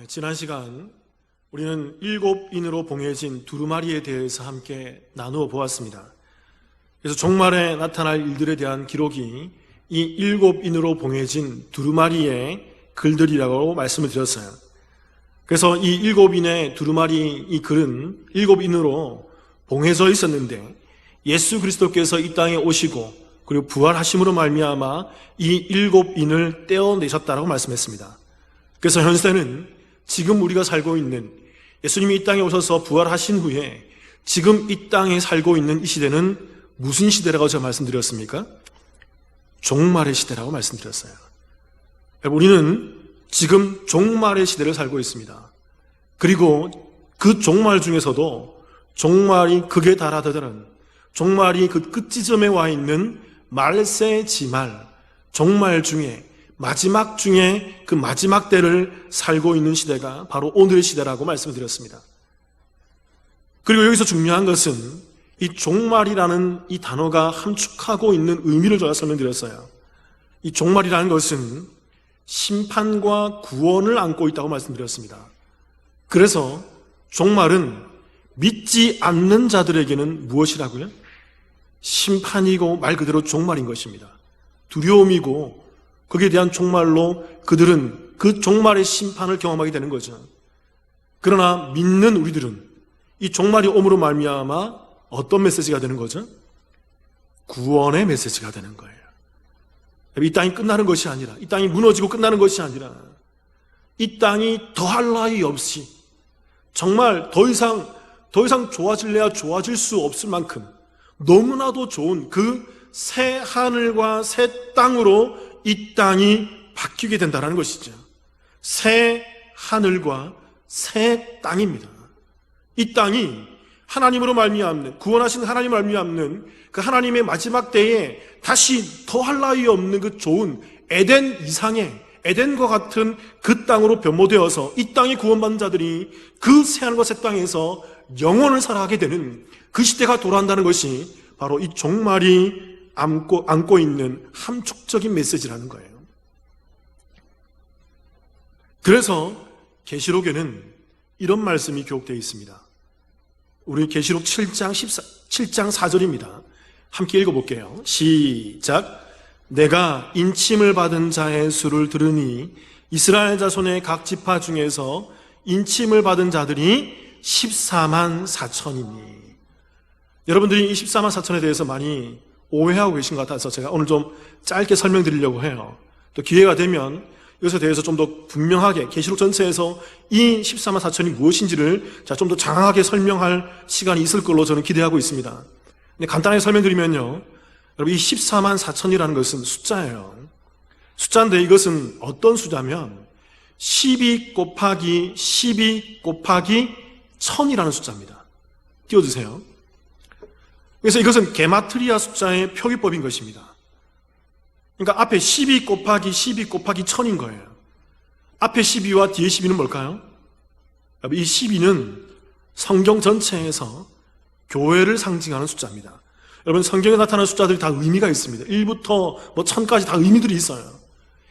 지난 시간 우리는 7인으로 봉해진 두루마리에 대해서 함께 나누어 보았습니다. 그래서 종말에 나타날 일들에 대한 기록이 이 7인으로 봉해진 두루마리의 글들이라고 말씀을 드렸어요. 그래서 이 7인의 두루마리 이 글은 7인으로 봉해져 있었는데 예수 그리스도께서 이 땅에 오시고 그리고 부활하심으로 말미암아 이 7인을 떼어내셨다라고 말씀했습니다. 그래서 현세는 지금 우리가 살고 있는, 예수님이 이 땅에 오셔서 부활하신 후에 지금 이 땅에 살고 있는 이 시대는 무슨 시대라고 제가 말씀드렸습니까? 종말의 시대라고 말씀드렸어요. 우리는 지금 종말의 시대를 살고 있습니다. 그리고 그 종말 중에서도 종말이 극에 달하다는, 종말이 그 끝지점에 와 있는 말세지말, 종말 중에 마지막 중에 그 마지막 때를 살고 있는 시대가 바로 오늘의 시대라고 말씀을 드렸습니다. 그리고 여기서 중요한 것은 이 종말이라는 이 단어가 함축하고 있는 의미를 제가 설명드렸어요. 이 종말이라는 것은 심판과 구원을 안고 있다고 말씀드렸습니다. 그래서 종말은 믿지 않는 자들에게는 무엇이라고요? 심판이고 말 그대로 종말인 것입니다. 두려움이고 거기에 대한 종말로 그들은 그 종말의 심판을 경험하게 되는 거죠. 그러나 믿는 우리들은 이 종말이 옴으로 말미암아 어떤 메시지가 되는 거죠? 구원의 메시지가 되는 거예요. 이 땅이 끝나는 것이 아니라, 이 땅이 무너지고 끝나는 것이 아니라 이 땅이 더할 나위 없이 정말 더 이상 좋아질래야 좋아질 수 없을 만큼 너무나도 좋은 그 새 하늘과 새 땅으로 이 땅이 바뀌게 된다는 것이죠. 새 하늘과 새 땅입니다. 이 땅이 하나님으로 말미암는, 구원하신 하나님을 말미암는 그 하나님의 마지막 때에 다시 더할 나위 없는 그 좋은 에덴 이상의, 에덴과 같은 그 땅으로 변모되어서 이 땅에 구원받는 자들이 그 새 하늘과 새 땅에서 영원을 살아가게 되는 그 시대가 돌아온다는 것이 바로 이 종말이 안고 있는 함축적인 메시지라는 거예요. 그래서 계시록에는 이런 말씀이 기록되어 있습니다. 우리 계시록 7장 4절입니다. 함께 읽어볼게요. 시작. 내가 인침을 받은 자의 수를 들으니 이스라엘 자손의 각 지파 중에서 인침을 받은 자들이 14만 4천이니. 여러분들이 이 14만 4천에 대해서 많이 오해하고 계신 것 같아서 제가 오늘 좀 짧게 설명드리려고 해요. 또 기회가 되면 이것에 대해서 좀 더 분명하게 계시록 전체에서 이 14만 4천이 무엇인지를 좀 더 장황하게 설명할 시간이 있을 걸로 저는 기대하고 있습니다. 근데 간단하게 설명드리면요, 여러분 이 14만 4천이라는 것은 숫자예요. 숫자인데 이것은 어떤 숫자면 12 곱하기 12 곱하기 1000이라는 숫자입니다. 띄워주세요. 그래서 이것은 게마트리아 숫자의 표기법인 것입니다. 그러니까 앞에 12 곱하기 12 곱하기 1000인 거예요. 앞에 12와 뒤에 12는 뭘까요? 이 12는 성경 전체에서 교회를 상징하는 숫자입니다. 여러분, 성경에 나타나는 숫자들이 다 의미가 있습니다. 1부터 1000까지 다 의미들이 있어요.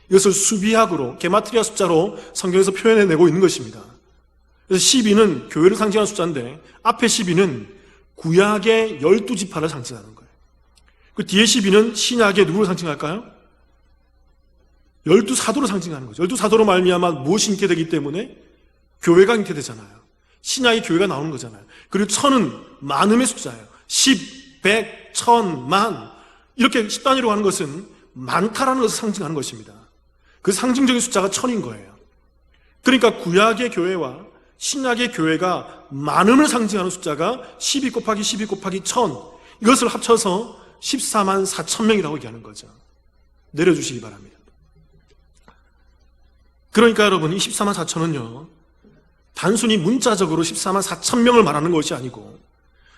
이것을 수비학으로, 게마트리아 숫자로 성경에서 표현해내고 있는 것입니다. 그래서 12는 교회를 상징하는 숫자인데 앞에 12는 구약의 12지파를 상징하는 거예요. 그 뒤에 12는 신약의 누구를 상징할까요? 12사도를 상징하는 거죠. 12사도로 말미암아 무엇이 잉태되기 때문에 교회가 잉태되잖아요. 신약의 교회가 나오는 거잖아요. 그리고 1000은 만음의 숫자예요. 10, 100, 1000, 만, 이렇게 10단위로 하는 것은 많다라는 것을 상징하는 것입니다. 그 상징적인 숫자가 1000인 거예요. 그러니까 구약의 교회와 신약의 교회가 만음을 상징하는 숫자가 12 곱하기 12 곱하기 1000, 이것을 합쳐서 14만 4천 명이라고 얘기하는 거죠. 내려주시기 바랍니다. 그러니까 여러분, 이 14만 4천은요, 단순히 문자적으로 14만 4천 명을 말하는 것이 아니고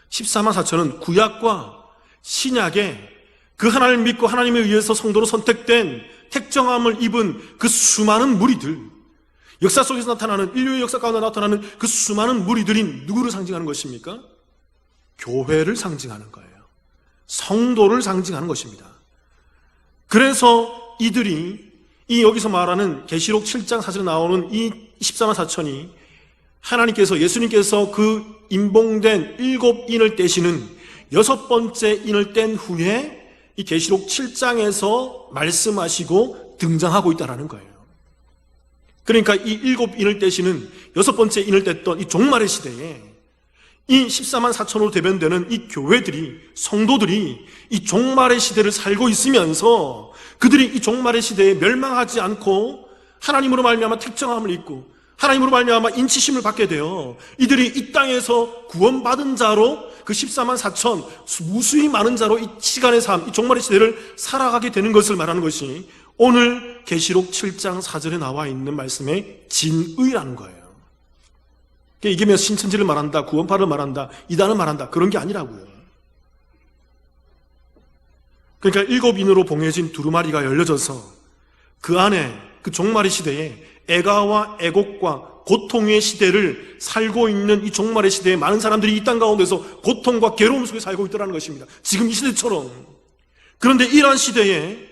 14만 4천은 구약과 신약의 그 하나님을 믿고 하나님에 의해서 성도로 선택된 택정함을 입은 그 수많은 무리들, 역사 속에서 나타나는, 인류의 역사 가운데 나타나는 그 수많은 무리들이 누구를 상징하는 것입니까? 교회를 상징하는 거예요. 성도를 상징하는 것입니다. 그래서 이들이 이 이 여기서 말하는 계시록 7장 4절에 나오는 이 14만 4천이 하나님께서, 예수님께서 그 임봉된 7인을 떼시는 6번째 인을 뗀 후에 이 계시록 7장에서 말씀하시고 등장하고 있다는 거예요. 그러니까 이 7인을 떼시는 6번째 인을 뗐던 이 종말의 시대에 이 14만 4천으로 대변되는 이 교회들이, 성도들이 이 종말의 시대를 살고 있으면서 그들이 이 종말의 시대에 멸망하지 않고 하나님으로 말미암아 택정함을 입고 하나님으로 말미암아 인치심을 받게 되어 이들이 이 땅에서 구원받은 자로 그 14만 4천 무수히 많은 자로 이 시간의 삶, 이 종말의 시대를 살아가게 되는 것을 말하는 것이 오늘 계시록 7장 4절에 나와 있는 말씀의 진의라는 거예요. 이게 뭐 신천지를 말한다, 구원파를 말한다, 이단을 말한다, 그런 게 아니라고요. 그러니까 7인으로 봉해진 두루마리가 열려져서 그 안에 그 종말의 시대에 애가와 애곡과 고통의 시대를 살고 있는 이 종말의 시대에 많은 사람들이 이 땅 가운데서 고통과 괴로움 속에 살고 있다는 것입니다. 지금 이 시대처럼. 그런데 이러한 시대에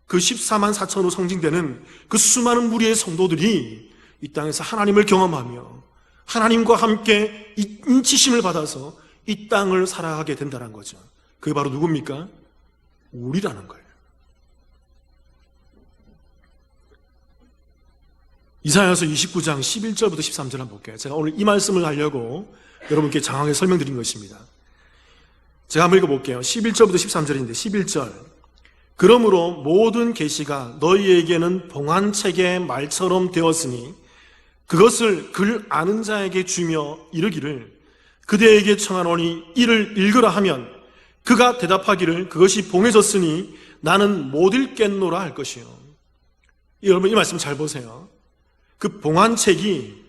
그 14만 4천으로 상징되는 그 수많은 무리의 성도들이 이 땅에서 하나님을 경험하며 하나님과 함께 이 인치심을 받아서 이 땅을 살아가게 된다는 거죠. 그게 바로 누굽니까? 우리라는 거예요. 이사야서 29장 11절부터 13절 한번 볼게요. 제가 오늘 이 말씀을 하려고 여러분께 장황하게 설명드린 것입니다. 제가 한번 읽어볼게요. 11절부터 13절인데 11절, 그러므로 모든 계시가 너희에게는 봉한책의 말처럼 되었으니 그것을 글 아는 자에게 주며 이르기를 그대에게 청하노니 이를 읽으라 하면 그가 대답하기를 그것이 봉해졌으니 나는 못 읽겠노라 할 것이요. 여러분 이 말씀 잘 보세요. 그 봉한책이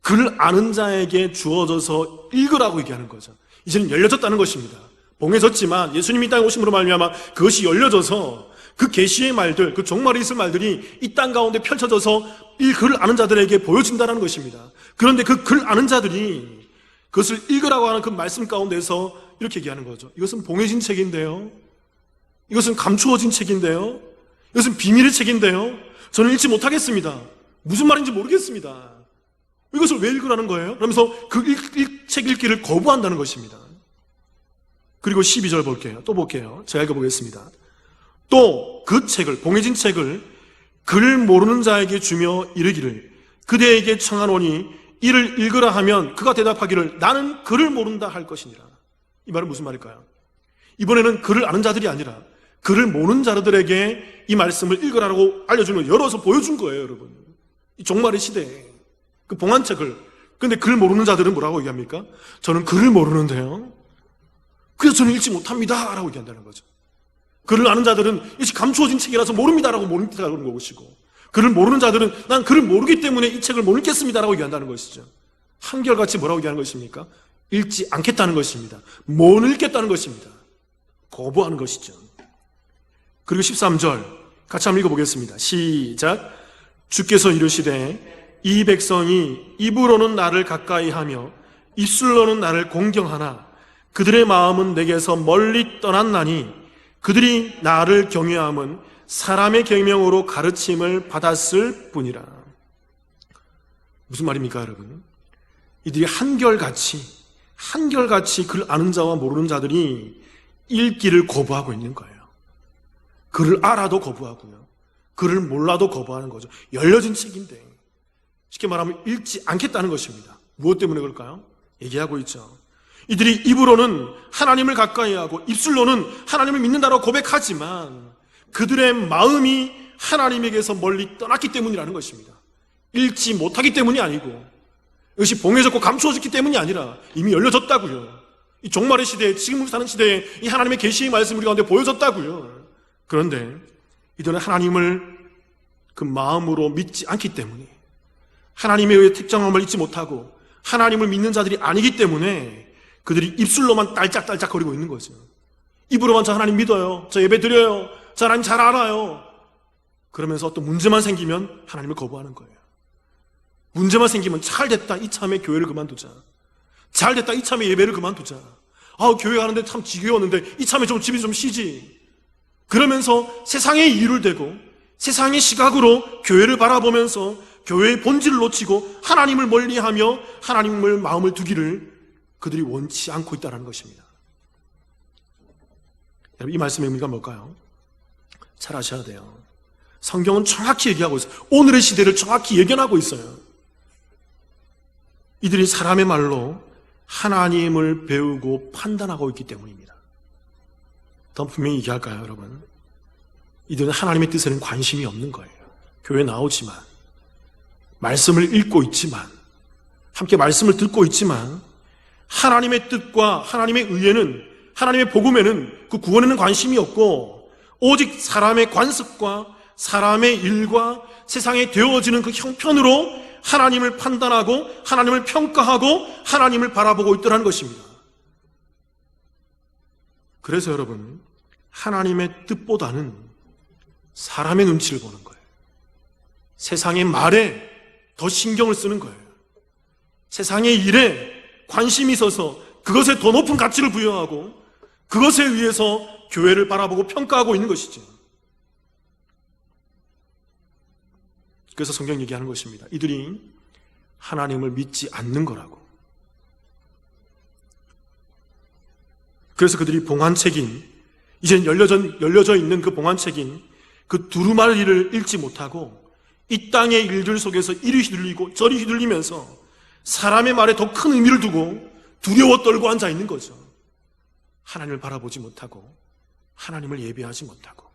글 아는 자에게 주어져서 읽으라고 얘기하는 거죠. 이제는 열려졌다는 것입니다. 봉해졌지만 예수님이 이 땅에 오심으로 말미암아 그것이 열려져서 그 계시의 말들, 그 종말에 있을 말들이 이 땅 가운데 펼쳐져서 이 글을 아는 자들에게 보여진다는 것입니다. 그런데 그 글 아는 자들이 그것을 읽으라고 하는 그 말씀 가운데서 이렇게 얘기하는 거죠. 이것은 봉해진 책인데요, 이것은 감추어진 책인데요, 이것은 비밀의 책인데요, 저는 읽지 못하겠습니다. 무슨 말인지 모르겠습니다. 이것을 왜 읽으라는 거예요? 그러면서 그 책 읽기를 거부한다는 것입니다. 그리고 12절 볼게요. 또 볼게요. 제가 읽어보겠습니다. 또 그 책을, 봉해진 책을 글 모르는 자에게 주며 이르기를 그대에게 청하노니 이를 읽으라 하면 그가 대답하기를 나는 글을 모른다 할 것이니라. 이 말은 무슨 말일까요? 이번에는 글을 아는 자들이 아니라 글을 모르는 자들에게 이 말씀을 읽으라고 알려주는, 열어서 보여준 거예요, 여러분. 이 종말의 시대에 그 봉한책을. 근데 글 모르는 자들은 뭐라고 얘기합니까? 저는 글을 모르는데요, 그래서 저는 읽지 못합니다 라고 얘기한다는 거죠. 글을 아는 자들은 이것이 감추어진 책이라서 모릅니다라고 모릅니다라고 하는 것이고, 글을 모르는 자들은 난 글을 모르기 때문에 이 책을 못 읽겠습니다라고 얘기한다는 것이죠. 한결같이 뭐라고 얘기하는 것입니까? 읽지 않겠다는 것입니다. 못 읽겠다는 것입니다. 거부하는 것이죠. 그리고 13절 같이 한번 읽어보겠습니다. 시작. 주께서 이르시되 이 백성이 입으로는 나를 가까이 하며 입술로는 나를 공경하나 그들의 마음은 내게서 멀리 떠났나니 그들이 나를 경외함은 사람의 계명으로 가르침을 받았을 뿐이라. 무슨 말입니까, 여러분? 이들이 한결같이 글 아는 자와 모르는 자들이 읽기를 거부하고 있는 거예요. 글을 알아도 거부하고요, 글을 몰라도 거부하는 거죠. 열려진 책인데 쉽게 말하면 읽지 않겠다는 것입니다. 무엇 때문에 그럴까요? 얘기하고 있죠. 이들이 입으로는 하나님을 가까이 하고 입술로는 하나님을 믿는다고 고백하지만 그들의 마음이 하나님에게서 멀리 떠났기 때문이라는 것입니다. 읽지 못하기 때문이 아니고 이것이 봉해졌고 감추어졌기 때문이 아니라 이미 열려졌다고요. 이 종말의 시대에, 지금 우리 사는 시대에 이 하나님의 계시의 말씀이 우리 가운데 보여졌다고요. 그런데 이들은 하나님을 그 마음으로 믿지 않기 때문에, 하나님에 의해 특정함을 잊지 못하고 하나님을 믿는 자들이 아니기 때문에 그들이 입술로만 딸짝딸짝 거리고 있는 거죠. 입으로만 저 하나님 믿어요, 저 예배 드려요, 저 하나님 잘 알아요, 그러면서 어떤 문제만 생기면 하나님을 거부하는 거예요. 문제만 생기면 잘됐다, 이참에 교회를 그만두자, 잘됐다, 이참에 예배를 그만두자, 교회 가는데 참 지겨웠는데 이참에 좀 집에 좀 쉬지, 그러면서 세상의 이유를 대고 세상의 시각으로 교회를 바라보면서 교회의 본질을 놓치고 하나님을 멀리하며 하나님을 마음을 두기를 그들이 원치 않고 있다는 것입니다. 여러분, 이 말씀의 의미가 뭘까요? 잘 아셔야 돼요. 성경은 정확히 얘기하고 있어요. 오늘의 시대를 정확히 예견하고 있어요. 이들이 사람의 말로 하나님을 배우고 판단하고 있기 때문입니다. 더 분명히 얘기할까요, 여러분? 이들은 하나님의 뜻에는 관심이 없는 거예요. 교회에 나오지만, 말씀을 읽고 있지만, 함께 말씀을 듣고 있지만, 하나님의 뜻과 하나님의 의에는, 하나님의 복음에는, 그 구원에는 관심이 없고, 오직 사람의 관습과 사람의 일과 세상에 되어지는 그 형편으로 하나님을 판단하고 하나님을 평가하고 하나님을 바라보고 있더라는 것입니다. 그래서 여러분, 하나님의 뜻보다는 사람의 눈치를 보는 거예요. 세상의 말에 더 신경을 쓰는 거예요. 세상의 일에 관심이 있어서 그것에 더 높은 가치를 부여하고 그것에 의해서 교회를 바라보고 평가하고 있는 것이죠. 그래서 성경 얘기하는 것입니다. 이들이 하나님을 믿지 않는 거라고. 그래서 그들이 봉안책인, 이젠 열려져 있는 그 봉안책인 그 두루마리를 읽지 못하고 이 땅의 일들 속에서 이리 휘둘리고 저리 휘둘리면서 사람의 말에 더 큰 의미를 두고 두려워 떨고 앉아 있는 거죠. 하나님을 바라보지 못하고 하나님을 예배하지 못하고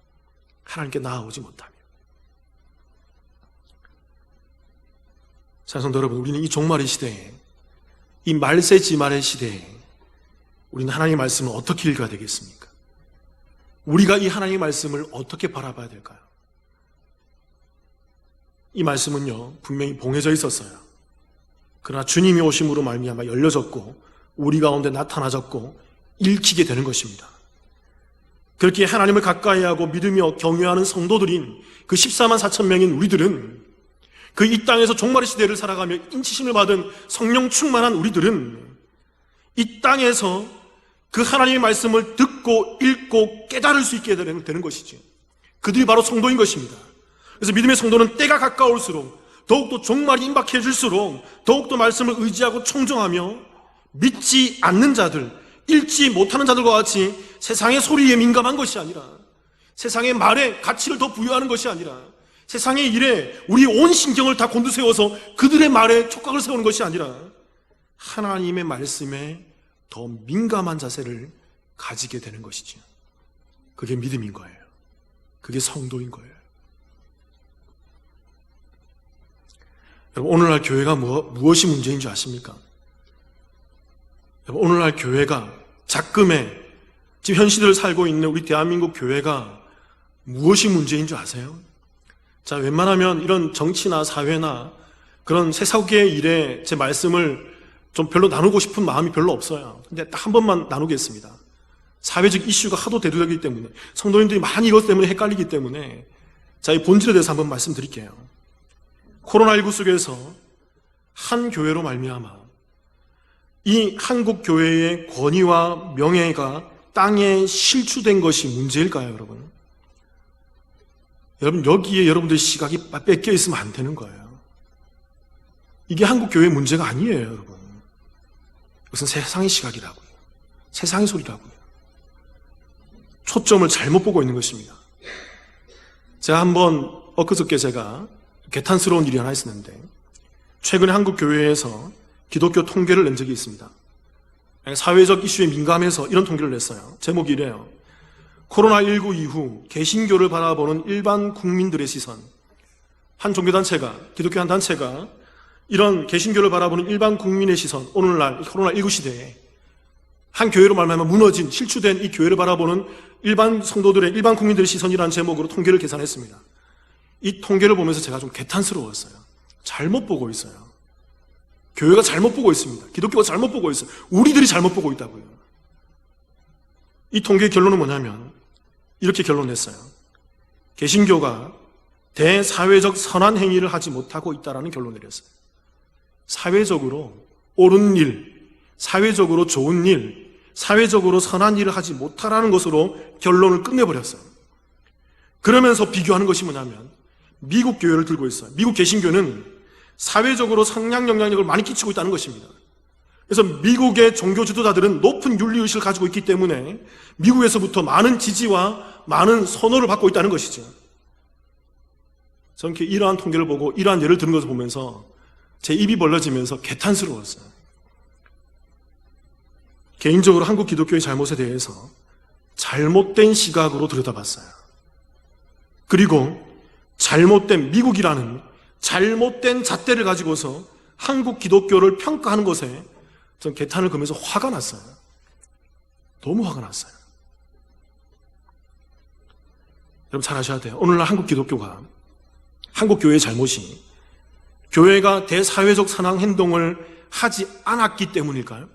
하나님께 나아오지 못하며. 사랑하는 여러분, 우리는 이 종말의 시대에, 이 말세지말의 시대에 우리는 하나님의 말씀을 어떻게 읽어야 되겠습니까? 우리가 이 하나님의 말씀을 어떻게 바라봐야 될까요? 이 말씀은요, 분명히 봉해져 있었어요. 그러나 주님이 오심으로 말미암아 열려졌고 우리 가운데 나타나졌고 읽히게 되는 것입니다. 그렇게 하나님을 가까이하고 믿으며 경외하는 성도들인 그 14만 4천 명인 우리들은, 그 이 땅에서 종말의 시대를 살아가며 인치심을 받은 성령 충만한 우리들은 이 땅에서 그 하나님의 말씀을 듣고 읽고 깨달을 수 있게 되는 것이죠. 그들이 바로 성도인 것입니다. 그래서 믿음의 성도는 때가 가까울수록 더욱더 종말이 임박해질수록 더욱더 말씀을 의지하고 청정하며 믿지 않는 자들, 읽지 못하는 자들과 같이 세상의 소리에 민감한 것이 아니라, 세상의 말에 가치를 더 부여하는 것이 아니라, 세상의 일에 우리 온 신경을 다 곤두세워서 그들의 말에 촉각을 세우는 것이 아니라 하나님의 말씀에 더 민감한 자세를 가지게 되는 것이죠. 그게 믿음인 거예요. 그게 성도인 거예요. 여러분, 오늘날 교회가 무엇이 문제인 줄 아십니까? 여러분, 오늘날 교회가 작금에 지금 현 시대를 살고 있는 우리 대한민국 교회가 무엇이 문제인 줄 아세요? 자, 웬만하면 이런 정치나 사회나 그런 세상의 일에 제 말씀을 좀 별로 나누고 싶은 마음이 별로 없어요. 근데 딱 한 번만 나누겠습니다. 사회적 이슈가 하도 대두되기 때문에, 성도님들이 많이 이것 때문에 헷갈리기 때문에, 자, 이 본질에 대해서 한번 말씀드릴게요. 코로나19 속에서 한 교회로 말미암아 이 한국 교회의 권위와 명예가 땅에 실추된 것이 문제일까요, 여러분? 여러분, 여기에 여러분들의 시각이 뺏겨 있으면 안 되는 거예요. 이게 한국 교회의 문제가 아니에요, 여러분. 이것은 세상의 시각이라고요. 세상의 소리라고요. 초점을 잘못 보고 있는 것입니다. 제가 한번 엊그저께 제가 개탄스러운 일이 하나 있었는데, 최근에 한국 교회에서 기독교 통계를 낸 적이 있습니다. 사회적 이슈에 민감해서 이런 통계를 냈어요. 제목이 이래요. 코로나19 이후 개신교를 바라보는 일반 국민들의 시선. 한 종교단체가, 기독교 한 단체가 이런 개신교를 바라보는 일반 국민의 시선, 오늘날 코로나19 시대에 한 교회로 말미암아 무너진, 실추된 이 교회를 바라보는 일반 성도들의, 일반 국민들의 시선이라는 제목으로 통계를 계산했습니다. 이 통계를 보면서 제가 좀 개탄스러웠어요. 잘못 보고 있어요. 교회가 잘못 보고 있습니다. 기독교가 잘못 보고 있어요. 우리들이 잘못 보고 있다고요. 이 통계의 결론은 뭐냐면 이렇게 결론냈어요. 개신교가 대사회적 선한 행위를 하지 못하고 있다는 결론을 내렸어요. 사회적으로 옳은 일, 사회적으로 좋은 일, 사회적으로 선한 일을 하지 못하라는 것으로 결론을 끝내버렸어요. 그러면서 비교하는 것이 뭐냐면 미국 교회를 들고 있어요. 미국 개신교는 사회적으로 상당 영향력을 많이 끼치고 있다는 것입니다. 그래서 미국의 종교 지도자들은 높은 윤리의식을 가지고 있기 때문에 미국에서부터 많은 지지와 많은 선호를 받고 있다는 것이죠. 저는 이러한 통계를 보고 이러한 예를 들은 것을 보면서 제 입이 벌어지면서 개탄스러웠어요. 개인적으로 한국 기독교의 잘못에 대해서 잘못된 시각으로 들여다봤어요. 그리고 잘못된 미국이라는 잘못된 잣대를 가지고서 한국 기독교를 평가하는 것에 전 개탄을 그면서 화가 났어요. 너무 화가 났어요. 여러분 잘 아셔야 돼요. 오늘날 한국 기독교가, 한국 교회의 잘못이 교회가 대사회적 선한 행동을 하지 않았기 때문일까요?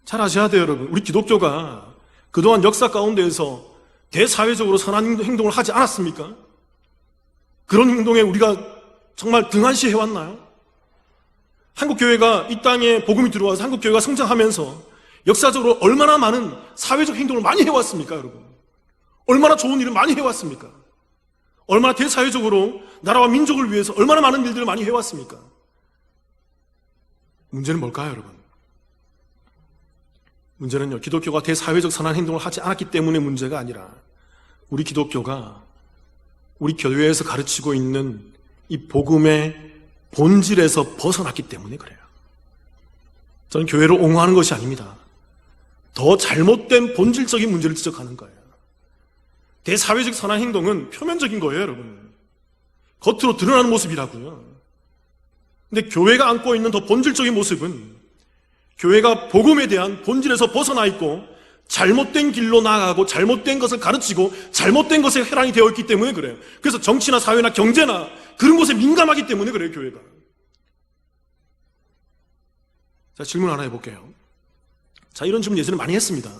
잘 아셔야 돼요, 여러분. 우리 기독교가 그동안 역사 가운데에서 대사회적으로 선한 행동을 하지 않았습니까? 그런 행동에 우리가 정말 등한시 해왔나요? 한국교회가 이 땅에 복음이 들어와서 한국교회가 성장하면서 역사적으로 얼마나 많은 사회적 행동을 많이 해왔습니까, 여러분? 얼마나 좋은 일을 많이 해왔습니까? 얼마나 대사회적으로 나라와 민족을 위해서 얼마나 많은 일들을 많이 해왔습니까? 문제는 뭘까요, 여러분? 문제는요, 기독교가 대사회적 선한 행동을 하지 않았기 때문에 문제가 아니라 우리 기독교가 우리 교회에서 가르치고 있는 이 복음의 본질에서 벗어났기 때문에 그래요. 저는 교회를 옹호하는 것이 아닙니다. 더 잘못된 본질적인 문제를 지적하는 거예요. 대사회적 선한 행동은 표면적인 거예요, 여러분. 겉으로 드러나는 모습이라고요. 근데 교회가 안고 있는 더 본질적인 모습은 교회가 복음에 대한 본질에서 벗어나 있고 잘못된 길로 나아가고 잘못된 것을 가르치고 잘못된 것에 혈안이 되어 있기 때문에 그래요. 그래서 정치나 사회나 경제나 그런 것에 민감하기 때문에 그래요, 교회가. 자, 질문 하나 해볼게요. 자, 이런 질문 예전에 많이 했습니다.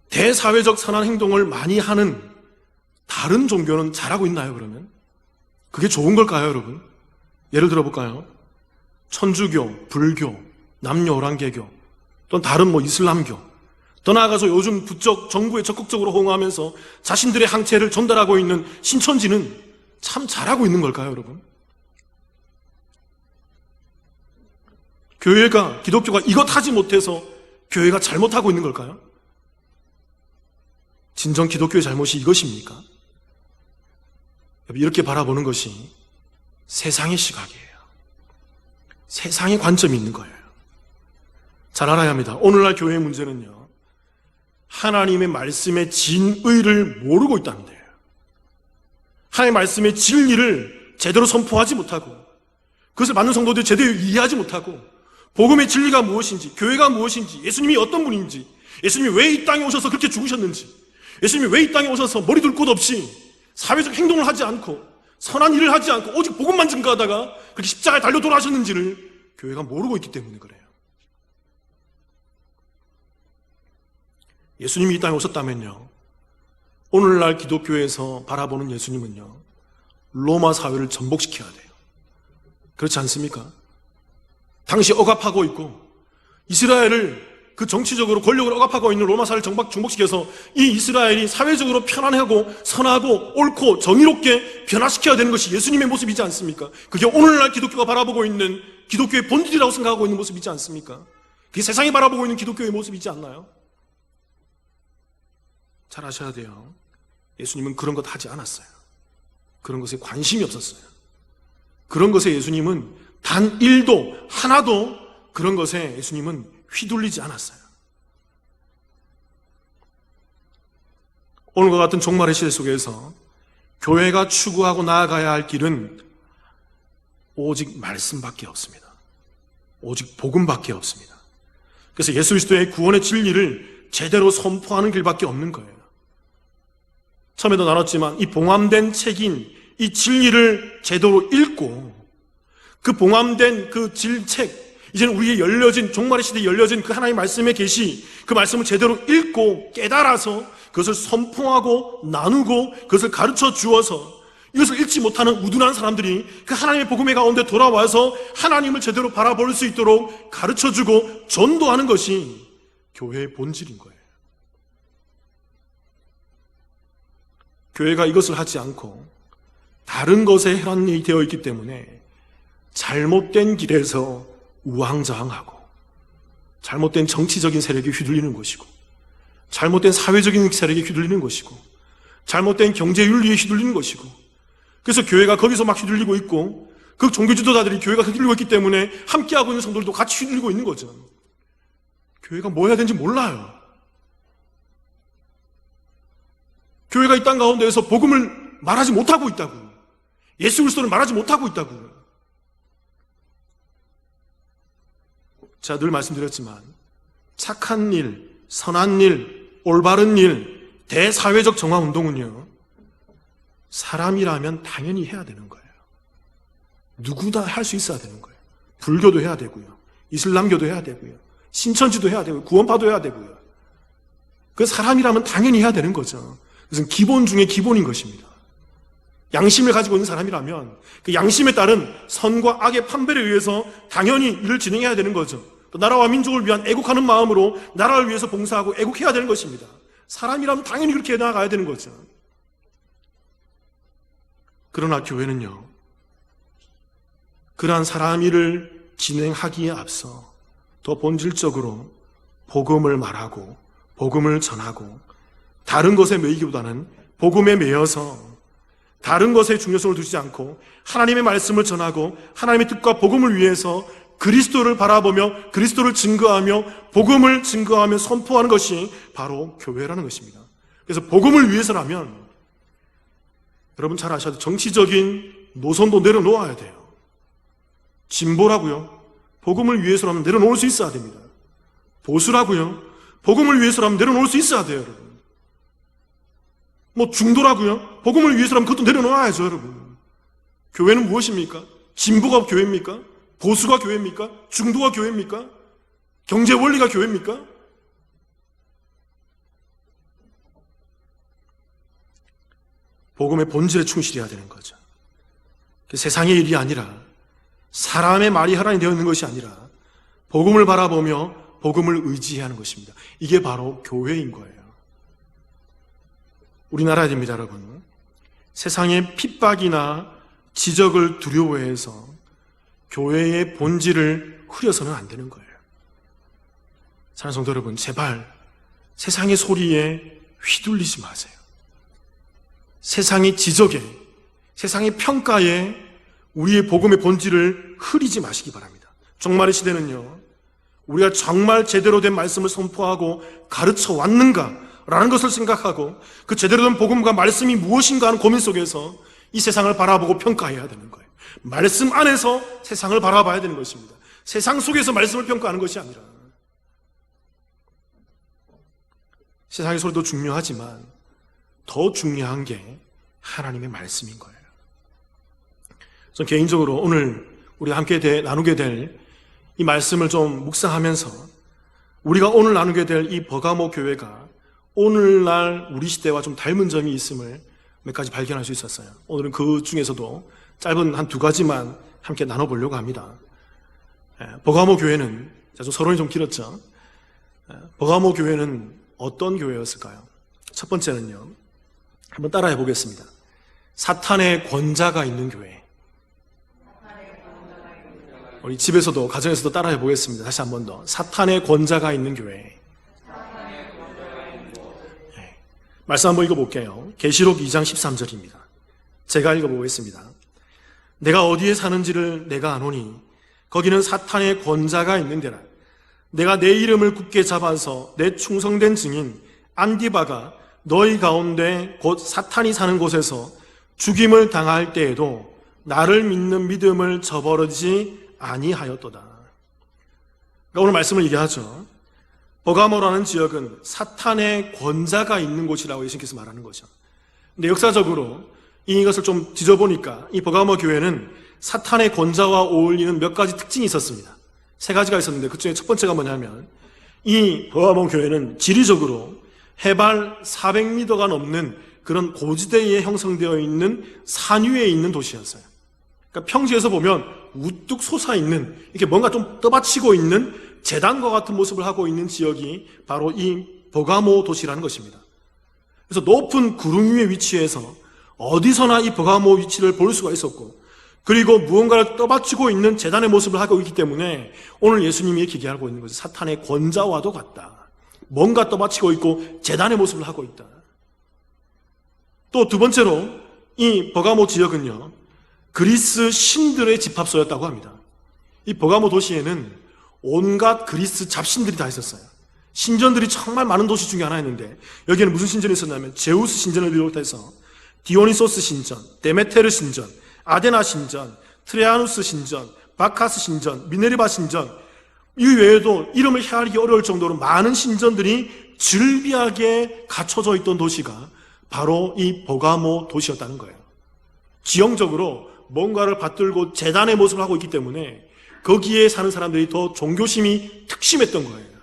대사회적 선한 행동을 많이 하는 다른 종교는 잘하고 있나요, 그러면? 그게 좋은 걸까요, 여러분? 예를 들어볼까요? 천주교, 불교, 남녀오란개교, 또는 다른 이슬람교, 더 나아가서 요즘 부쩍 정부에 적극적으로 호응하면서 자신들의 항체를 전달하고 있는 신천지는 참 잘하고 있는 걸까요, 여러분? 교회가, 기독교가 이것 하지 못해서 교회가 잘못하고 있는 걸까요? 진정 기독교의 잘못이 이것입니까? 이렇게 바라보는 것이 세상의 시각이에요. 세상의 관점이 있는 거예요. 잘 알아야 합니다. 오늘날 교회의 문제는요, 하나님의 말씀의 진의를 모르고 있다는 데예요. 하나님의 말씀의 진리를 제대로 선포하지 못하고 그것을 많은 성도들이 제대로 이해하지 못하고 복음의 진리가 무엇인지, 교회가 무엇인지, 예수님이 어떤 분인지, 예수님이 왜 이 땅에 오셔서 그렇게 죽으셨는지, 예수님이 왜 이 땅에 오셔서 머리 둘 곳 없이 사회적 행동을 하지 않고 선한 일을 하지 않고 오직 복음만 증거하다가 그렇게 십자가에 달려 돌아가셨는지를 교회가 모르고 있기 때문에 그래요. 예수님이 이 땅에 오셨다면요, 오늘날 기독교에서 바라보는 예수님은요, 로마 사회를 전복시켜야 돼요. 그렇지 않습니까? 당시 억압하고 있고 이스라엘을 그 정치적으로 권력을 억압하고 있는 로마 사회를 정복시켜서 이 이스라엘이 사회적으로 편안하고 선하고 옳고 정의롭게 변화시켜야 되는 것이 예수님의 모습이지 않습니까? 그게 오늘날 기독교가 바라보고 있는 기독교의 본질이라고 생각하고 있는 모습이지 않습니까? 그게 세상이 바라보고 있는 기독교의 모습이지 않나요? 잘 아셔야 돼요. 예수님은 그런 것 하지 않았어요. 그런 것에 관심이 없었어요. 그런 것에 예수님은 단 1도 하나도 그런 것에 예수님은 휘둘리지 않았어요. 오늘과 같은 종말의 시대 속에서 교회가 추구하고 나아가야 할 길은 오직 말씀밖에 없습니다. 오직 복음밖에 없습니다. 그래서 예수 그리스도의 구원의 진리를 제대로 선포하는 길밖에 없는 거예요. 처음에도 나눴지만 이 봉함된 책인 이 진리를 제대로 읽고 그 봉함된 그 책, 이제는 우리의 열려진, 종말의 시대에 열려진 그 하나님의 말씀의 계시, 그 말씀을 제대로 읽고 깨달아서 그것을 선포하고 나누고 그것을 가르쳐 주어서 이것을 읽지 못하는 우둔한 사람들이 그 하나님의 복음의 가운데 돌아와서 하나님을 제대로 바라볼 수 있도록 가르쳐 주고 전도하는 것이 교회의 본질인 거예요. 교회가 이것을 하지 않고 다른 것에 혈안이 되어 있기 때문에 잘못된 길에서 우왕좌왕하고 잘못된 정치적인 세력에 휘둘리는 것이고 잘못된 사회적인 세력에 휘둘리는 것이고 잘못된 경제윤리에 휘둘리는 것이고 그래서 교회가 거기서 막 휘둘리고 있고 그 종교 지도자들이 교회가 휘둘리고 있기 때문에 함께하고 있는 성도들도 같이 휘둘리고 있는 거죠. 교회가 뭐 해야 되는지 몰라요. 교회가 이 땅 가운데에서 복음을 말하지 못하고 있다고요. 예수 그리스도를 말하지 못하고 있다고요. 제가 늘 말씀드렸지만 착한 일, 선한 일, 올바른 일, 대사회적 정화운동은요 사람이라면 당연히 해야 되는 거예요. 누구나 할 수 있어야 되는 거예요. 불교도 해야 되고요, 이슬람교도 해야 되고요, 신천지도 해야 되고요, 구원파도 해야 되고요. 그 사람이라면 당연히 해야 되는 거죠. 그것은 기본 중에 기본인 것입니다. 양심을 가지고 있는 사람이라면 그 양심에 따른 선과 악의 판별에 의해서 당연히 일을 진행해야 되는 거죠. 또 나라와 민족을 위한 애국하는 마음으로 나라를 위해서 봉사하고 애국해야 되는 것입니다. 사람이라면 당연히 그렇게 해나가야 되는 거죠. 그러나 교회는요, 그러한 사람 일을 진행하기에 앞서 더 본질적으로 복음을 말하고 복음을 전하고 다른 것에 매이기보다는 복음에 매여서 다른 것에 중요성을 두지 않고 하나님의 말씀을 전하고 하나님의 뜻과 복음을 위해서 그리스도를 바라보며 그리스도를 증거하며 복음을 증거하며 선포하는 것이 바로 교회라는 것입니다. 그래서 복음을 위해서라면 여러분 잘 아셔도 정치적인 노선도 내려놓아야 돼요. 진보라고요? 복음을 위해서라면 내려놓을 수 있어야 됩니다. 보수라고요? 복음을 위해서라면 내려놓을 수 있어야 돼요, 여러분. 뭐 중도라고요? 복음을 위해서라면 그것도 내려놓아야죠, 여러분. 교회는 무엇입니까? 진보가 교회입니까? 보수가 교회입니까? 중도가 교회입니까? 경제 원리가 교회입니까? 복음의 본질에 충실해야 되는 거죠. 세상의 일이 아니라 사람의 말이 하나님 되어 있는 것이 아니라 복음을 바라보며 복음을 의지해야 하는 것입니다. 이게 바로 교회인 거예요. 우리나라입니다, 여러분. 세상의 핍박이나 지적을 두려워해서 교회의 본질을 흐려서는 안 되는 거예요. 사랑하는 성도 여러분, 제발 세상의 소리에 휘둘리지 마세요. 세상의 지적에, 세상의 평가에 우리의 복음의 본질을 흐리지 마시기 바랍니다. 종말의 시대는요, 우리가 정말 제대로 된 말씀을 선포하고 가르쳐 왔는가라는 것을 생각하고 그 제대로 된 복음과 말씀이 무엇인가 하는 고민 속에서 이 세상을 바라보고 평가해야 되는 거예요. 말씀 안에서 세상을 바라봐야 되는 것입니다. 세상 속에서 말씀을 평가하는 것이 아니라. 세상의 소리도 중요하지만 더 중요한 게 하나님의 말씀인 거예요. 저는 개인적으로 오늘 우리가 함께 나누게 될 이 말씀을 좀 묵상하면서 우리가 오늘 나누게 될 이 버가모 교회가 오늘날 우리 시대와 좀 닮은 점이 있음을 몇 가지 발견할 수 있었어요. 오늘은 그 중에서도 짧은 한 두 가지만 함께 나눠보려고 합니다. 버가모 교회는, 좀 서론이 좀 길었죠. 버가모 교회는 어떤 교회였을까요? 첫 번째는요, 한번 따라해 보겠습니다. 사탄의 권자가 있는 교회. 우리 집에서도 가정에서도 따라해 보겠습니다. 다시 한 번 더. 사탄의 권자가 있는 교회. 네. 말씀 한번 읽어볼게요. 계시록 2장 13절입니다. 제가 읽어보겠습니다. 내가 어디에 사는지를 내가 아노니 거기는 사탄의 권자가 있는 데라. 내가 내 이름을 굳게 잡아서 내 충성된 증인 안디바가 너희 가운데 곧 사탄이 사는 곳에서 죽임을 당할 때에도 나를 믿는 믿음을 저버리지 아니하였도다. 그러니까 오늘 말씀을 얘기하죠. 버가모라는 지역은 사탄의 권자가 있는 곳이라고 예수님께서 말하는 거죠. 근데 역사적으로 이것을 좀 뒤져보니까 이 버가모 교회는 사탄의 권자와 어울리는 몇 가지 특징이 있었습니다. 세 가지가 있었는데 그 중에 첫 번째가 뭐냐면 이 버가모 교회는 지리적으로 해발 400m가 넘는 그런 고지대에 형성되어 있는 산 위에 있는 도시였어요. 그러니까 평지에서 보면 우뚝 솟아있는, 이렇게 뭔가 좀 떠받치고 있는 제단과 같은 모습을 하고 있는 지역이 바로 이 버가모 도시라는 것입니다. 그래서 높은 구름 위에 위치해서 어디서나 이 버가모 위치를 볼 수가 있었고, 그리고 무언가를 떠받치고 있는 제단의 모습을 하고 있기 때문에 오늘 예수님이 이렇게 얘기하고 있는 것은 사탄의 권자와도 같다. 뭔가 떠받치고 있고 제단의 모습을 하고 있다. 또 두 번째로 이 버가모 지역은요, 그리스 신들의 집합소였다고 합니다. 이 버가모 도시에는 온갖 그리스 잡신들이 다 있었어요. 신전들이 정말 많은 도시 중에 하나였는데, 여기에는 무슨 신전이 있었냐면 제우스 신전을 비롯해서 디오니소스 신전, 데메테르 신전, 아데나 신전, 트레아누스 신전, 바카스 신전, 미네르바 신전, 이 외에도 이름을 헤아리기 어려울 정도로 많은 신전들이 즐비하게 갖춰져 있던 도시가 바로 이 버가모 도시였다는 거예요. 지형적으로 뭔가를 받들고 제단의 모습을 하고 있기 때문에 거기에 사는 사람들이 더 종교심이 특심했던 거예요.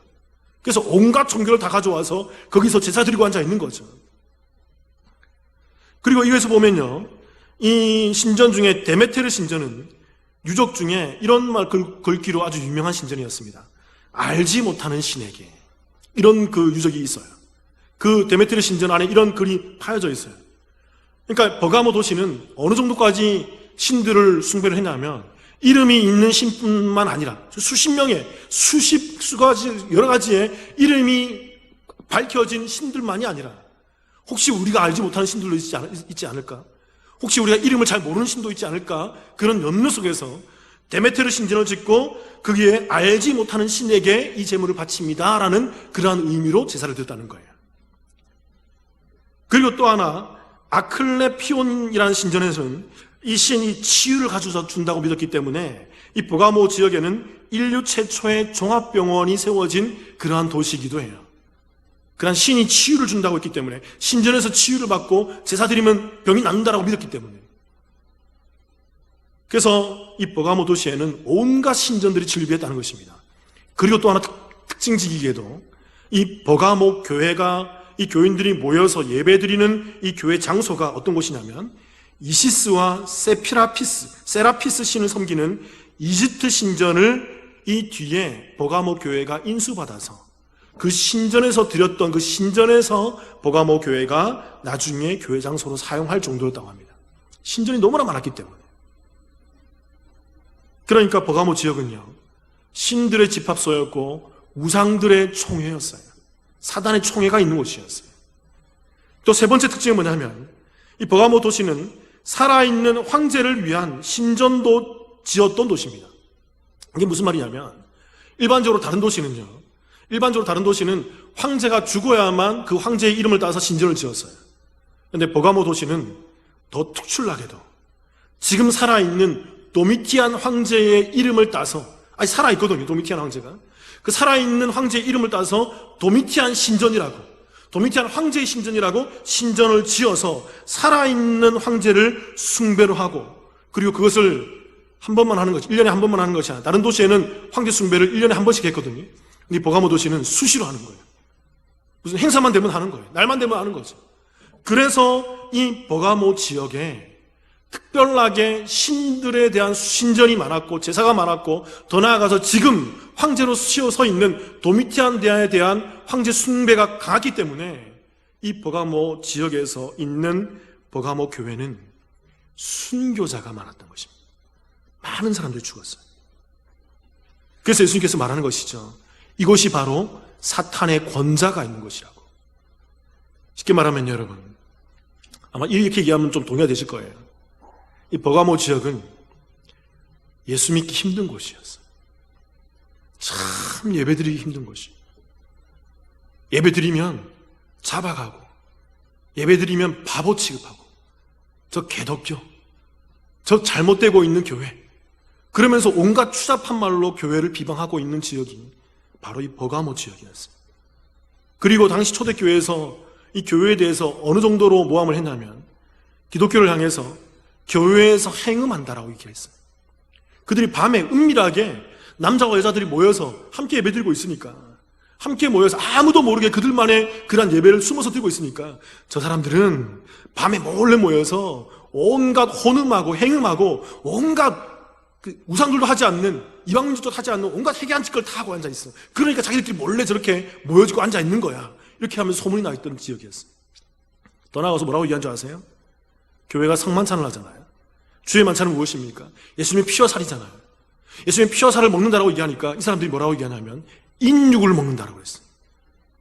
그래서 온갖 종교를 다 가져와서 거기서 제사 드리고 앉아 있는 거죠. 그리고 이거에서 보면요, 이 신전 중에 데메테르 신전은 유적 중에 이런 말 글귀로 아주 유명한 신전이었습니다. 알지 못하는 신에게, 이런 그 유적이 있어요. 그 데메테르 신전 안에 이런 글이 파여져 있어요. 그러니까 버가모 도시는 어느 정도까지 신들을 숭배를 했냐면, 이름이 있는 신뿐만 아니라 수십 명의 수가지 여러 가지의 이름이 밝혀진 신들만이 아니라, 혹시 우리가 알지 못하는 신들도 있지 않을까? 혹시 우리가 이름을 잘 모르는 신도 있지 않을까? 그런 염려 속에서 데메테르 신전을 짓고 거기에 알지 못하는 신에게 이 제물을 바칩니다 라는 그러한 의미로 제사를 드렸다는 거예요. 그리고 또 하나, 아클레피온이라는 신전에서는 이 신이 치유를 가져다 준다고 믿었기 때문에 이 버가모 지역에는 인류 최초의 종합병원이 세워진 그러한 도시이기도 해요. 그러한 신이 치유를 준다고 했기 때문에, 신전에서 치유를 받고 제사 드리면 병이 낫는다라고 믿었기 때문에. 그래서 이 버가모 도시에는 온갖 신전들이 즐비했다는 것입니다. 그리고 또 하나 특징적이게도 이 버가모 교회가, 이 교인들이 모여서 예배드리는 이 교회 장소가 어떤 곳이냐면, 이시스와 세라피스 신을 섬기는 이집트 신전을 이 뒤에 버가모 교회가 인수받아서 그 신전에서 드렸던 그 신전에서 버가모 교회가 나중에 교회 장소로 사용할 정도였다고 합니다. 신전이 너무나 많았기 때문에. 그러니까 버가모 지역은요, 신들의 집합소였고 우상들의 총회였어요. 사단의 총회가 있는 곳이었어요. 또 세 번째 특징은 뭐냐면, 이 버가모 도시는 살아있는 황제를 위한 신전도 지었던 도시입니다. 이게 무슨 말이냐면, 일반적으로 다른 도시는 황제가 죽어야만 그 황제의 이름을 따서 신전을 지었어요. 그런데 버가모 도시는 더 특출나게도 지금 살아있는 도미티안 황제의 이름을 따서, 살아있거든요, 도미티안 황제가. 그 살아있는 황제의 이름을 따서 도미티안 황제의 신전이라고 신전을 지어서 살아있는 황제를 숭배로 하고, 그리고 그것을 한 번만 하는 거지, 1년에 한 번만 하는 것이 아니라, 다른 도시에는 황제 숭배를 1년에 한 번씩 했거든요. 근데 버가모 도시는 수시로 하는 거예요. 무슨 행사만 되면 하는 거예요. 날만 되면 하는 거죠. 그래서 이 버가모 지역에 특별하게 신들에 대한 신전이 많았고 제사가 많았고, 더 나아가서 지금 황제로 서 있는 도미티안 대에 대한 황제 숭배가 강했기 때문에 이 버가모 지역에서 있는 버가모 교회는 순교자가 많았던 것입니다. 많은 사람들이 죽었어요. 그래서 예수님께서 말하는 것이죠. 이곳이 바로 사탄의 권자가 있는 곳이라고. 쉽게 말하면 여러분, 아마 이렇게 얘기하면 좀 동의가 되실 거예요. 이 버가모 지역은 예수 믿기 힘든 곳이었어요. 참 예배드리기 힘든 곳이에요. 예배드리면 잡아가고, 예배드리면 바보 취급하고, 저 개덕교, 저 잘못되고 있는 교회, 그러면서 온갖 추잡한 말로 교회를 비방하고 있는 지역이 바로 이 버가모 지역이었어요. 그리고 당시 초대교회에서 이 교회에 대해서 어느 정도로 모함을 했냐면, 기독교를 향해서 교회에서 행음한다라고 얘기했어요. 그들이 밤에 은밀하게 남자와 여자들이 모여서 함께 예배드리고 있으니까, 함께 모여서 아무도 모르게 그들만의 그런 예배를 숨어서 드리고 있으니까, 저 사람들은 밤에 몰래 모여서 온갖 혼음하고 행음하고 온갖 우상들도 하지 않는, 이방민족도 하지 않는 온갖 해괴한 짓걸 다 하고 앉아있어. 그러니까 자기들끼리 몰래 저렇게 모여지고 앉아있는 거야. 이렇게 하면서 소문이 나 있던 지역이었어요. 더 나아가서 뭐라고 얘기한 줄 아세요? 교회가 성만찬을 하잖아요. 주의 만찬은 무엇입니까? 예수님의 피와 살이잖아요. 예수님의 피와 살을 먹는다라고 얘기하니까 이 사람들이 뭐라고 얘기하냐면 인육을 먹는다라고 했어요.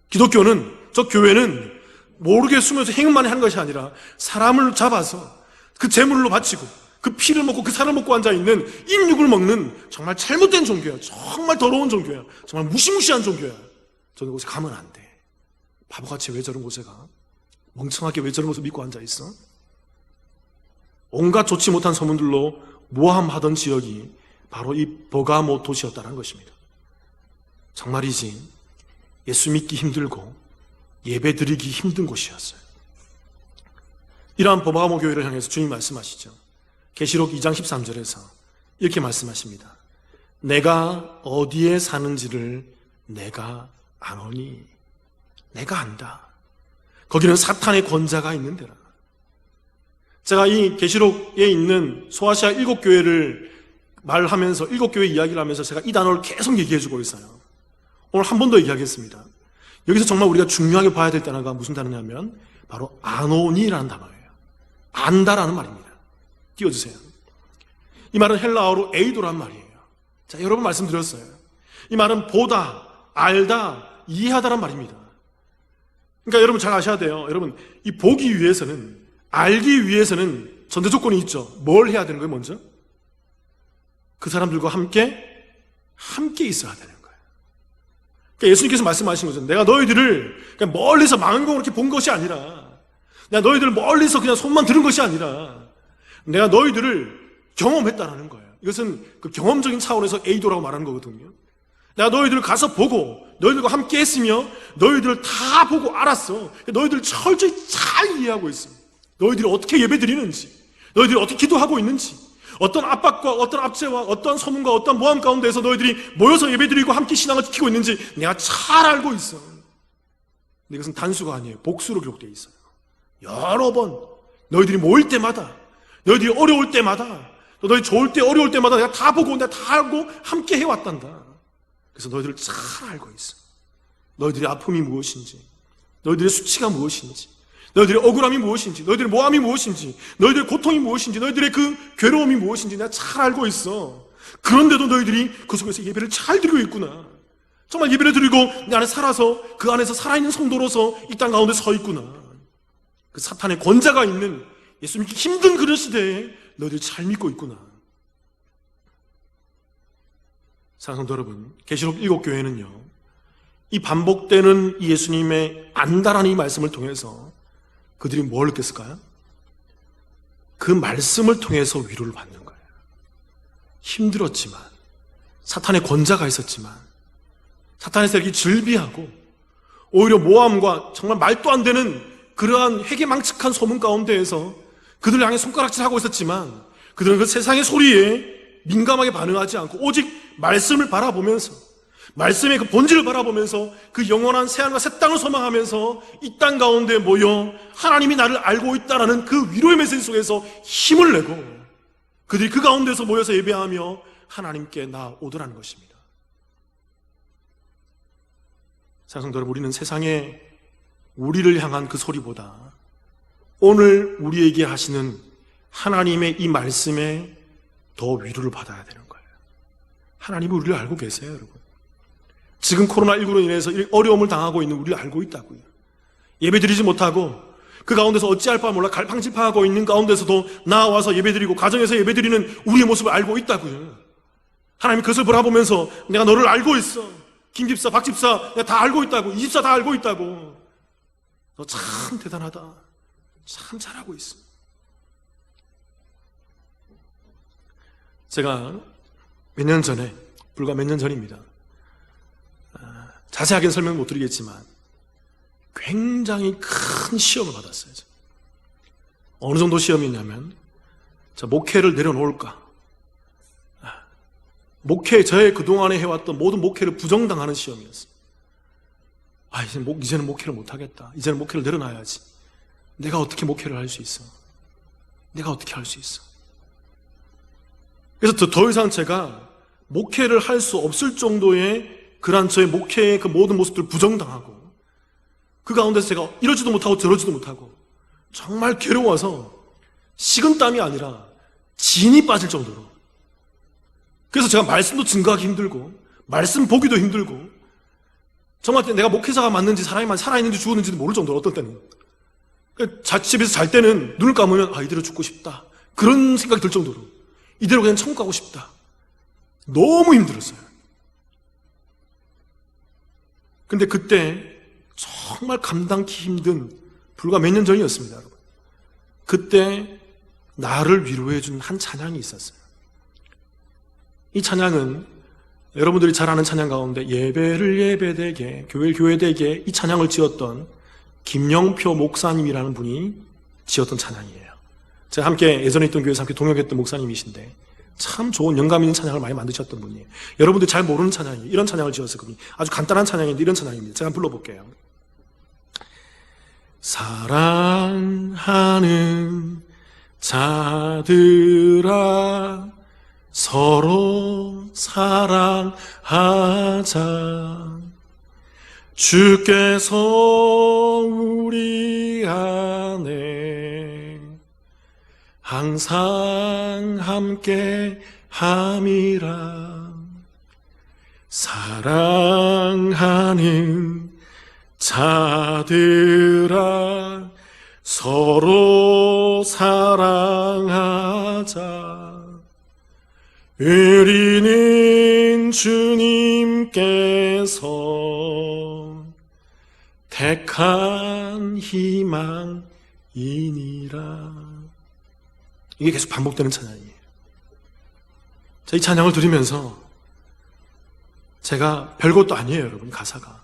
기독교는, 저 교회는 모르게 숨어서 행음만 하는 것이 아니라 사람을 잡아서 그 제물로 바치고 그 피를 먹고 그 살을 먹고 앉아있는 인육을 먹는 정말 잘못된 종교야. 정말 더러운 종교야. 정말 무시무시한 종교야. 저런 곳에 가면 안 돼. 바보같이 왜 저런 곳에 가? 멍청하게 왜 저런 곳에 믿고 앉아있어? 온갖 좋지 못한 소문들로 모함하던 지역이 바로 이 버가모 도시였다는 것입니다. 정말이지 예수 믿기 힘들고 예배 드리기 힘든 곳이었어요. 이러한 버가모 교회를 향해서 주님 말씀하시죠. 계시록 2장 13절에서 이렇게 말씀하십니다. 내가 어디에 사는지를 내가 아노니. 내가 안다. 거기는 사탄의 권자가 있는 데라. 제가 이 계시록에 있는 소아시아 7교회를 말하면서 7교회 이야기를 하면서 제가 이 단어를 계속 얘기해주고 있어요. 오늘 한 번 더 얘기하겠습니다. 여기서 정말 우리가 중요하게 봐야 될 단어가 무슨 단어냐면 바로 아노니라는 단어예요. 안다라는 말입니다. 띄워주세요. 이 말은 헬라어로 에이도란 말이에요. 자, 여러 번 말씀드렸어요. 이 말은 보다, 알다, 이해하다란 말입니다. 그러니까 여러분 잘 아셔야 돼요. 여러분, 이 보기 위해서는, 알기 위해서는 전제 조건이 있죠. 뭘 해야 되는 거예요, 먼저? 그 사람들과 함께 있어야 되는 거예요. 그러니까 예수님께서 말씀하신 거죠. 내가 너희들을 그냥 멀리서 망원경으로 이렇게 본 것이 아니라, 내가 너희들을 멀리서 그냥 손만 들은 것이 아니라, 내가 너희들을 경험했다라는 거예요. 이것은 그 경험적인 차원에서 에이도라고 말하는 거거든요. 내가 너희들을 가서 보고 너희들과 함께 했으며 너희들을 다 보고 알았어. 너희들을 철저히 잘 이해하고 있어. 너희들이 어떻게 예배 드리는지, 너희들이 어떻게 기도하고 있는지, 어떤 압박과 어떤 압제와 어떤 소문과 어떤 모함 가운데에서 너희들이 모여서 예배 드리고 함께 신앙을 지키고 있는지 내가 잘 알고 있어. 근데 이것은 단수가 아니에요. 복수로 기록되어 있어요. 여러 번 너희들이 모일 때마다, 너희들이 어려울 때마다, 너희 좋을 때 어려울 때마다 내가 다 보고 내가 다 알고 함께 해왔단다. 그래서 너희들을 잘 알고 있어. 너희들의 아픔이 무엇인지, 너희들의 수치가 무엇인지, 너희들의 억울함이 무엇인지, 너희들의 모함이 무엇인지, 너희들의 고통이 무엇인지, 너희들의 그 괴로움이 무엇인지 내가 잘 알고 있어. 그런데도 너희들이 그 속에서 예배를 잘 드리고 있구나. 정말 예배를 드리고 내 안에 살아서 그 안에서 살아있는 성도로서 이 땅 가운데 서 있구나. 그 사탄의 권자가 있는 예수 믿기 힘든 그런 시대에 너희들이 잘 믿고 있구나. 사랑하는 성도 여러분, 계시록 7교회는요, 이 반복되는 이 예수님의 안다라는 이 말씀을 통해서 그들이 뭘 느꼈을까요? 그 말씀을 통해서 위로를 받는 거예요. 힘들었지만, 사탄의 권자가 있었지만, 사탄의 세력이 즐비하고 오히려 모함과 정말 말도 안 되는 그러한 회개망측한 소문 가운데에서 그들을 향해 손가락질하고 있었지만 그들은 그 세상의 소리에 민감하게 반응하지 않고 오직 말씀을 바라보면서, 말씀의 그 본질을 바라보면서 그 영원한 새하늘과 새 땅을 소망하면서 이 땅 가운데 모여 하나님이 나를 알고 있다라는 그 위로의 메시지 속에서 힘을 내고 그들이 그 가운데서 모여서 예배하며 하나님께 나오더라는 것입니다. 사랑하는 여러분, 우리는 세상에 우리를 향한 그 소리보다 오늘 우리에게 하시는 하나님의 이 말씀에 더 위로를 받아야 되는 거예요. 하나님은 우리를 알고 계세요, 여러분. 지금 코로나19로 인해서 어려움을 당하고 있는 우리를 알고 있다고요. 예배드리지 못하고 그 가운데서 어찌할 바 몰라 갈팡질팡하고 있는 가운데서도 나와서 예배드리고 가정에서 예배드리는 우리의 모습을 알고 있다고요. 하나님이 그것을 바라보면서 내가 너를 알고 있어. 김 집사, 박 집사 내가 다 알고 있다고. 이 집사 다 알고 있다고. 너 참 대단하다. 참 잘하고 있어. 제가 몇 년 전에, 불과 몇 년 전입니다. 자세하게는 설명 못 드리겠지만 굉장히 큰 시험을 받았어요. 어느 정도 시험이냐면 목회를 내려놓을까, 저의 그동안에 해왔던 모든 목회를 부정당하는 시험이었어요. 이제는 목회를 못하겠다. 이제는 목회를 내려놔야지. 내가 어떻게 목회를 할 수 있어? 내가 어떻게 할 수 있어? 그래서 더 이상 제가 목회를 할 수 없을 정도의 그러한 저의 목회의 그 모든 모습들을 부정당하고 그 가운데서 제가 이러지도 못하고 저러지도 못하고 정말 괴로워서 식은땀이 아니라 진이 빠질 정도로. 그래서 제가 말씀도 증거하기 힘들고 말씀 보기도 힘들고 정말 내가 목회자가 맞는지 사람이 살아있는지 죽었는지도 모를 정도로 어떤 때는 집에서 잘 때는 눈을 감으면 이대로 죽고 싶다 그런 생각이 들 정도로 이대로 그냥 천국 가고 싶다. 너무 힘들었어요. 근데 그때 정말 감당기 힘든 불과 몇 년 전이었습니다, 여러분. 그때 나를 위로해 준 한 찬양이 있었어요. 이 찬양은 여러분들이 잘 아는 찬양 가운데 예배를 예배되게, 교회를 교회되게 이 찬양을 지었던 김영표 목사님이라는 분이 지었던 찬양이에요. 제가 함께 예전에 있던 교회에서 함께 동역했던 목사님이신데 참 좋은 영감 있는 찬양을 많이 만드셨던 분이에요. 여러분들이 잘 모르는 찬양이에요. 이런 찬양을 지었을 겁니다. 아주 간단한 찬양인데 이런 찬양입니다. 제가 한번 불러볼게요. 사랑하는 자들아 서로 사랑하자. 주께서 우리 안에 항상 함께 함이라. 사랑하는 자들아 서로 사랑하자. 우리는 주님께서 택한 희망이니라. 이게 계속 반복되는 찬양이에요. 이 찬양을 들으면서 제가 별것도 아니에요, 여러분. 가사가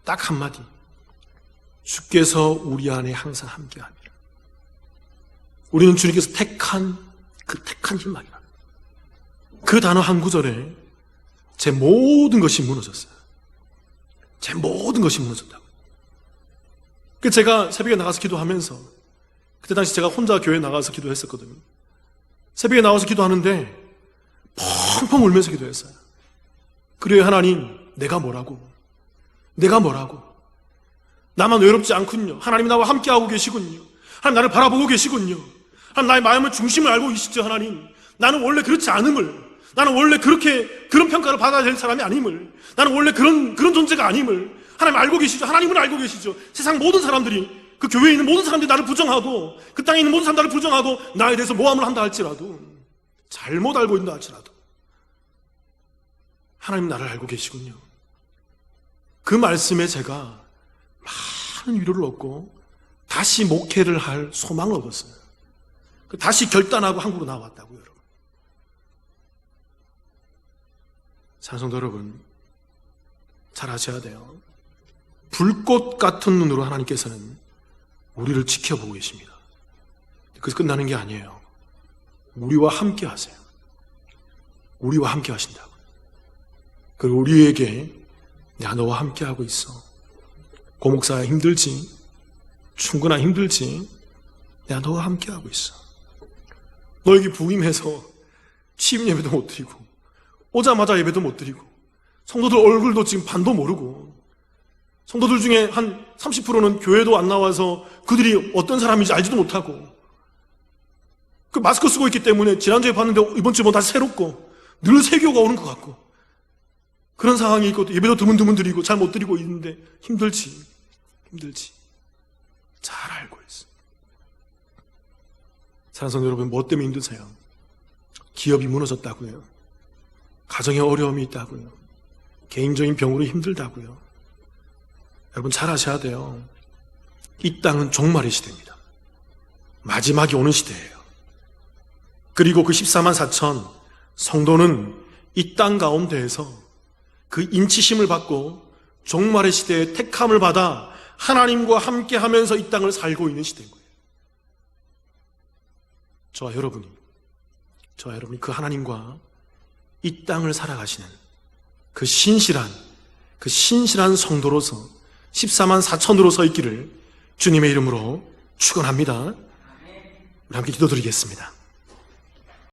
딱 한마디, 주께서 우리 안에 항상 함께합니다. 우리는 주님께서 택한 그 택한 희망이라. 그 단어 한 구절에 제 모든 것이 무너졌어요. 제 모든 것이 무너졌다고. 그래서 제가 새벽에 나가서 기도하면서, 그때 당시 제가 혼자 교회에 나가서 기도했었거든요. 새벽에 나와서 기도하는데 펑펑 울면서 기도했어요. 그래요, 하나님, 내가 뭐라고? 나만 외롭지 않군요. 하나님이 나와 함께하고 계시군요. 하나님 나를 바라보고 계시군요. 하나님 나의 마음의 중심을 알고 계시죠. 하나님, 나는 원래 그렇지 않음을, 나는 원래 그런 평가를 받아야 될 사람이 아님을, 나는 원래 그런 존재가 아님을 하나님 알고 계시죠. 하나님은 알고 계시죠. 세상 모든 사람들이, 그 교회에 있는 모든 사람들이 나를 부정하고, 그 땅에 있는 모든 사람들이 나를 부정하고 나에 대해서 모함을 한다 할지라도, 잘못 알고 있다 할지라도 하나님 나를 알고 계시군요. 그 말씀에 제가 많은 위로를 얻고 다시 목회를 할 소망을 얻었어요. 다시 결단하고 한국으로 나왔다고요, 여러분. 사랑성도 여러분, 잘 아셔야 돼요. 불꽃 같은 눈으로 하나님께서는 우리를 지켜보고 계십니다. 그래서 끝나는 게 아니에요. 우리와 함께 하세요. 우리와 함께 하신다고. 그리고 우리에게, 야, 너와 함께 하고 있어. 고목사야 힘들지? 충분한 힘들지? 야, 너와 함께 하고 있어. 너에게 부임해서 취임 예배도 못 드리고, 오자마자 예배도 못 드리고, 성도들 얼굴도 지금 반도 모르고, 성도들 중에 한 30%는 교회도 안 나와서 그들이 어떤 사람인지 알지도 못하고, 그 마스크 쓰고 있기 때문에 지난주에 봤는데 이번 주에 뭐 다시 새롭고, 늘 세교가 오는 것 같고, 그런 상황이 있고, 예배도 드문드문 드리고 잘 못 드리고 있는데 힘들지. 잘 알고 있어. 사랑하는 성도 여러분, 뭐 때문에 힘드세요? 기업이 무너졌다고요? 가정에 어려움이 있다고요? 개인적인 병으로 힘들다고요? 여러분 잘 아셔야 돼요. 이 땅은 종말의 시대입니다. 마지막이 오는 시대예요. 그리고 그 14만 4천 성도는 이 땅 가운데에서 그 인치심을 받고 종말의 시대에 택함을 받아 하나님과 함께 하면서 이 땅을 살고 있는 시대인 거예요. 저와 여러분이 그 하나님과 이 땅을 살아가시는 그 신실한 성도로서 14만 4천으로 서 있기를 주님의 이름으로 축원합니다. 우리 함께 기도드리겠습니다.